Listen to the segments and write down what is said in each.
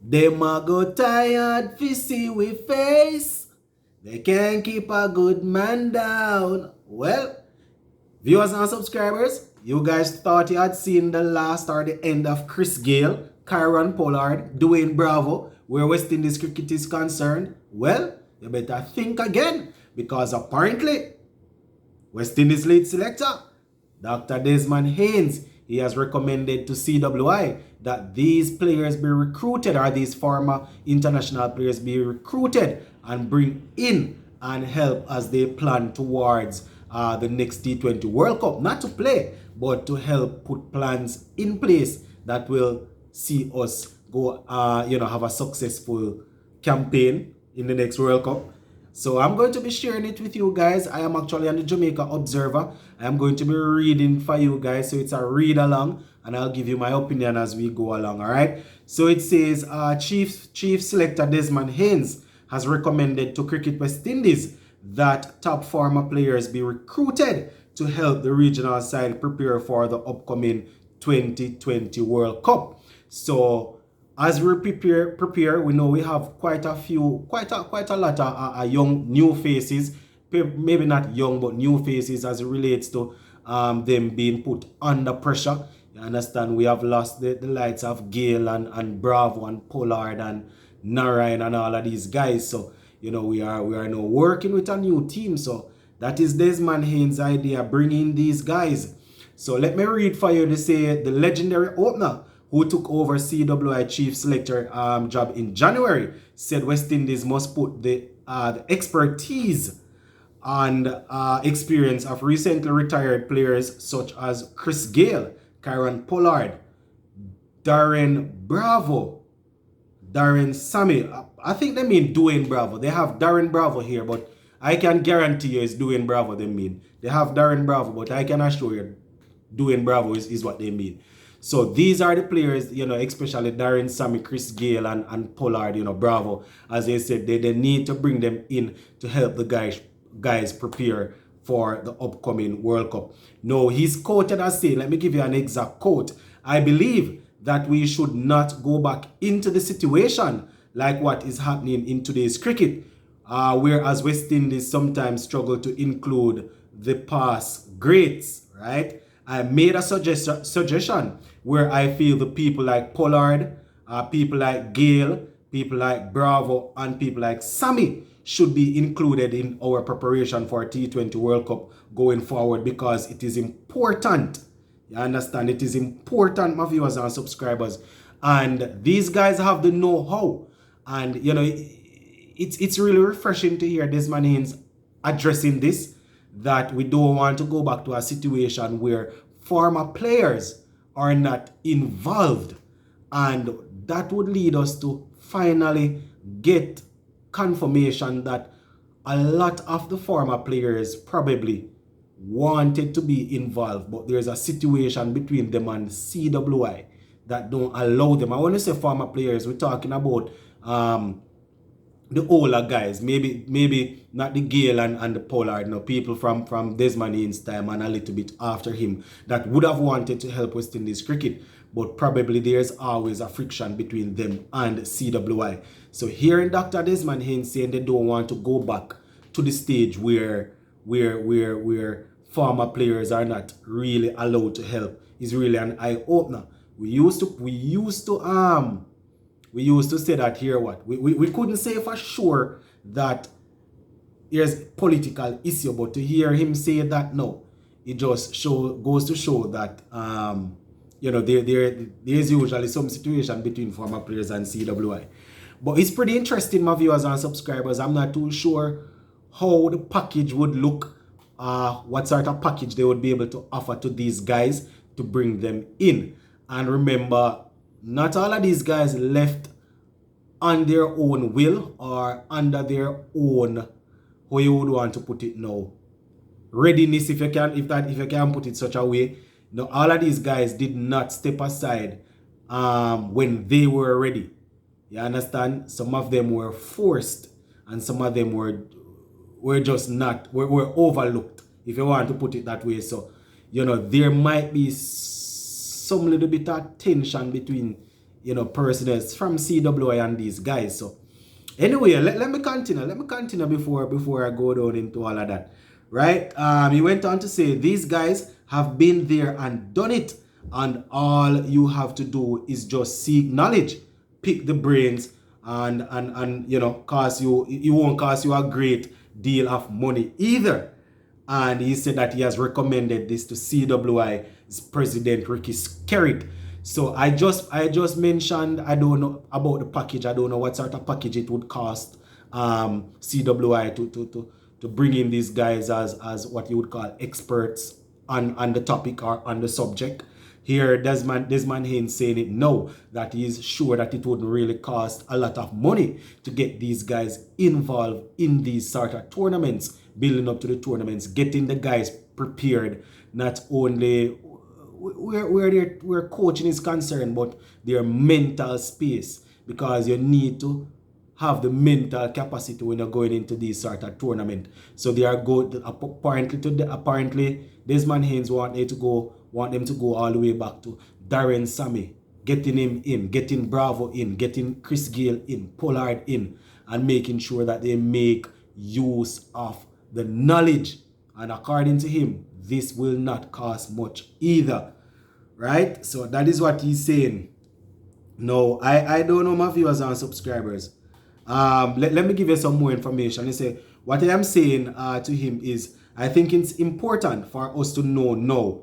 Them a go tired fi see we face. They can't keep a good man down. Well, viewers and subscribers, you guys thought you had seen the last or the end of Chris Gale, Kyron Pollard, Dwayne Bravo, where West Indies cricket is concerned? Well, you better think again, because apparently West Indies lead selector Dr. Desmond Haynes, he has recommended to CWI that these players be recruited, or these former international players be recruited and bring in and help as they plan towards the next T20 World Cup. Not to play, but to help put plans in place that will see us go, have a successful campaign in the next World Cup. So I'm going to be sharing it with you guys. I am actually on the Jamaica Observer. I am going to be reading for you guys. So it's a read along, and I'll give you my opinion as we go along. All right. So it says Chief Selector Desmond Haynes has recommended to Cricket West Indies that top former players be recruited to help the regional side prepare for the upcoming 2020 World Cup. So as we prepare, we know we have quite a lot of young new faces, maybe not young but new faces as it relates to them being put under pressure. You understand, we have lost the likes of Gale and Bravo and Pollard and Narayan and all of these guys. So we are now working with a new team. So that is Desmond Haynes' idea, bringing these guys. So let me read for you to say the legendary opener who took over CWI chief selector job in January, said West Indies must put the expertise and experience of recently retired players such as Chris Gale, Kyron Pollard, Darren Bravo, Darren Sammy. I think they mean Dwayne Bravo. They have Darren Bravo here, but I can guarantee you it's Dwayne Bravo they mean. They have Darren Bravo, but I can assure you Dwayne Bravo is what they mean. So these are the players, especially Darren Sammy, Chris Gale, and Pollard, Bravo. As I said, they need to bring them in to help the guys prepare for the upcoming World Cup. No, he's quoted as saying, let me give you an exact quote. I believe that we should not go back into the situation like what is happening in today's cricket, whereas West Indies sometimes struggle to include the past greats, right? I made a suggestion where I feel the people like Pollard, people like Gale, people like Bravo, and people like Sammy should be included in our preparation for T20 World Cup going forward, because it is important. You understand? It is important, my viewers and subscribers. And these guys have the know-how. And, it's really refreshing to hear Desmond Haynes addressing this, that we don't want to go back to a situation where former players are not involved. And that would lead us to finally get confirmation that a lot of the former players probably wanted to be involved, but there's a situation between them and CWI that don't allow them. I want to say former players, we're talking about the older guys, maybe not the Gale and the Pollard, people from Desmond Haynes' time and a little bit after him that would have wanted to help West Indies cricket, but probably there's always a friction between them and CWI. So hearing Dr. Desmond Haynes saying they don't want to go back to the stage where former players are not really allowed to help is really an eye-opener. We used to say that here, we couldn't say for sure that there's political issue, but to hear him say that no, it just goes to show that there's usually some situation between former players and CWI. But it's pretty interesting, my viewers and subscribers. I'm not too sure how the package would look, what sort of package they would be able to offer to these guys to bring them in. And remember, not all of these guys left on their own will or under their own, how you would want to put it now, readiness, if you can put it such a way. No, all of these guys did not step aside when they were ready. You understand? Some of them were forced, and some of them were just not, were overlooked, if you want to put it that way. So, there might be some little bit of tension between personnel from CWI and these guys. So anyway, let me continue. Let me continue before I go down into all of that. Right? He went on to say these guys have been there and done it, and all you have to do is just seek knowledge, pick the brains, and cost you, it won't cost you a great deal of money either. And he said that he has recommended this to CWI's president Ricky Skerritt. So I just mentioned, I don't know about the package. I don't know what sort of package it would cost CWI to bring in these guys as what you would call experts on the topic or on the subject. Here, Desmond Haynes saying it no, that he is sure that it wouldn't really cost a lot of money to get these guys involved in these sort of tournaments, building up to the tournaments, getting the guys prepared, not only where coaching is concerned, but their mental space, because you need to have the mental capacity when you're going into these sort of tournament. So they are apparently Desmond Haynes want them to go all the way back to Darren Sammy, getting him in, getting Bravo in, getting Chris Gale in, Pollard in, and making sure that they make use of the knowledge. And according to him, this will not cost much either. Right? So that is what he's saying. No, I don't know my viewers and subscribers. Let me give you some more information. He say what I am saying to him is I think it's important for us to know now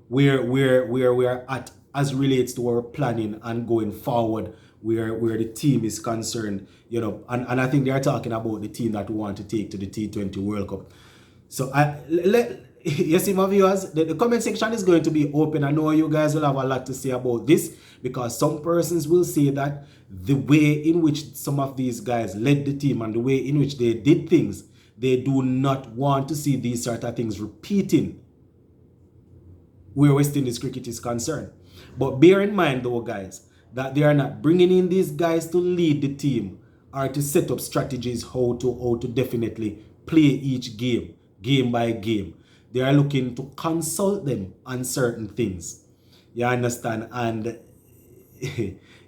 where we are at as relates to our planning and going forward where the team is concerned, and I think they are talking about the team that we want to take to the T20 World Cup. So you see, my viewers, the comment section is going to be open. I know you guys will have a lot to say about this, because some persons will say that the way in which some of these guys led the team and the way in which they did things, they do not want to see these sort of things repeating where West Indies cricket is concerned. But bear in mind though, guys, that they are not bringing in these guys to lead the team or to set up strategies how to definitely play each game by game. They are looking to consult them on certain things. You understand? And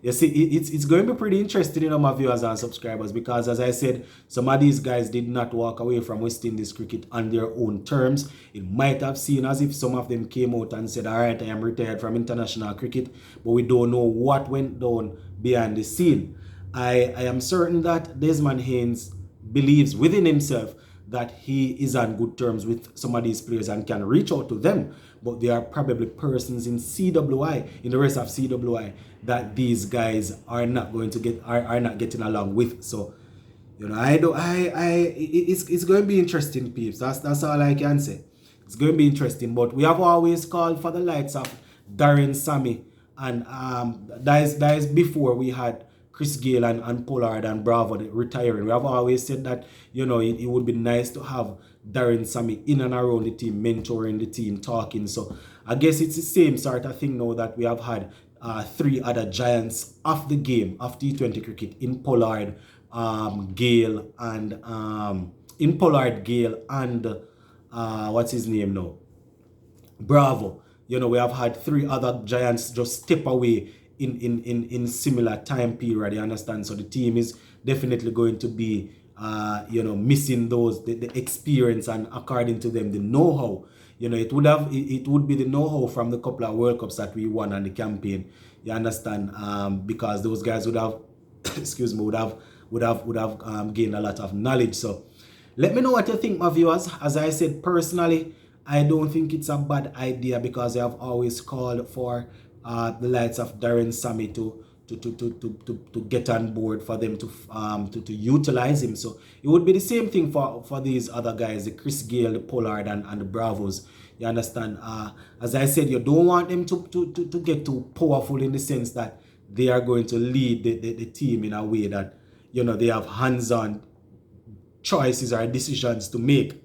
you see, it's going to be pretty interesting, my viewers and subscribers, because as I said, some of these guys did not walk away from West Indies cricket on their own terms. It might have seemed as if some of them came out and said, all right, I am retired from international cricket, but we don't know what went down behind the scene. I am certain that Desmond Haynes believes within himself that he is on good terms with some of these players and can reach out to them. But there are probably persons in CWI, in the rest of CWI, that these guys are not going to are not getting along with. So, it's going to be interesting, peeps. That's all I can say. It's going to be interesting. But we have always called for the likes of Darren Sammy, and that is before we had Chris Gale and Pollard and Bravo retiring. We have always said that, it would be nice to have Darren Sammy in and around the team, mentoring the team, talking. So I guess it's the same sort of thing now that we have had three other giants of the game, of T20 cricket, in Pollard, Gale, and what's his name now? Bravo. We have had three other giants just step away in similar time period, you understand? So the team is definitely going to be missing the experience, and according to them, the know-how. It would be the know-how from the couple of World Cups that we won on the campaign, you understand? Because those guys would have would have gained a lot of knowledge. So let me know what you think, my viewers. As I said, personally, I don't think it's a bad idea, because I have always called for the likes of Darren Sammy to get on board, for them to utilize him. So it would be the same thing for these other guys, the Chris Gale, the Pollard, and the Bravos. You understand? As I said, you don't want them to get too powerful, in the sense that they are going to lead the team in a way that they have hands-on choices or decisions to make.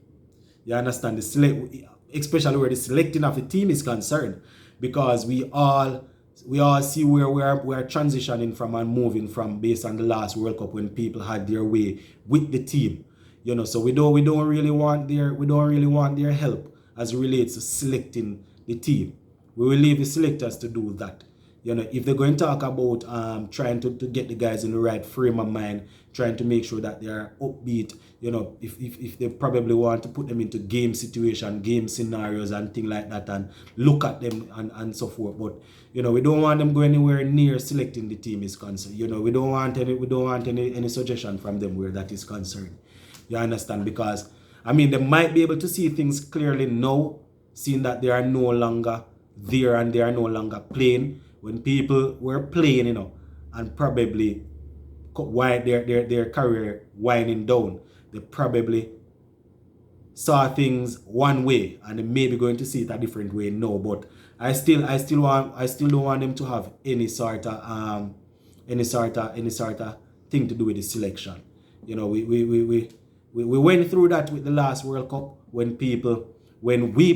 You understand? Especially where the selecting of the team is concerned, because we all see where we are transitioning from and moving from, based on the last World Cup when people had their way with the team. So we don't really want their help as it relates to selecting the team. We will leave the selectors to do that. if they're going to talk about trying to get the guys in the right frame of mind, trying to make sure that they are upbeat, if they probably want to put them into game situation, game scenarios and things like that, and look at them and so forth. But we don't want them going anywhere near selecting the team is concerned. We don't want any suggestion from them where that is concerned. You understand? Because they might be able to see things clearly now, seeing that they are no longer there and they are no longer playing. When people were playing, and probably why their career winding down, they probably saw things one way and they may be going to see it a different way now. But I still don't want them to have any sort of thing to do with the selection. We went through that with the last World Cup when we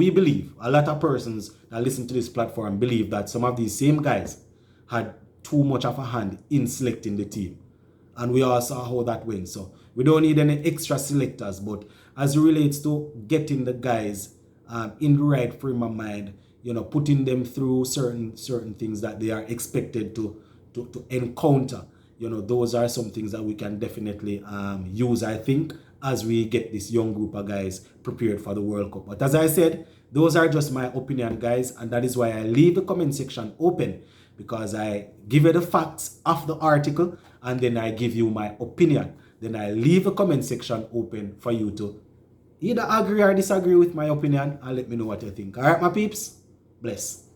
believe, a lot of persons that listen to this platform believe that some of these same guys had too much of a hand in selecting the team. And we all saw how that went. So we don't need any extra selectors, but as it relates to getting the guys in the right frame of mind, putting them through certain things that they are expected to encounter, those are some things that we can definitely use, I think, as we get this young group of guys prepared for the World Cup. But as I said, those are just my opinion, guys, and that is why I leave the comment section open, because I give you the facts of the article and then I give you my opinion. Then I leave the comment section open for you to either agree or disagree with my opinion and let me know what you think. All right, my peeps? Bless.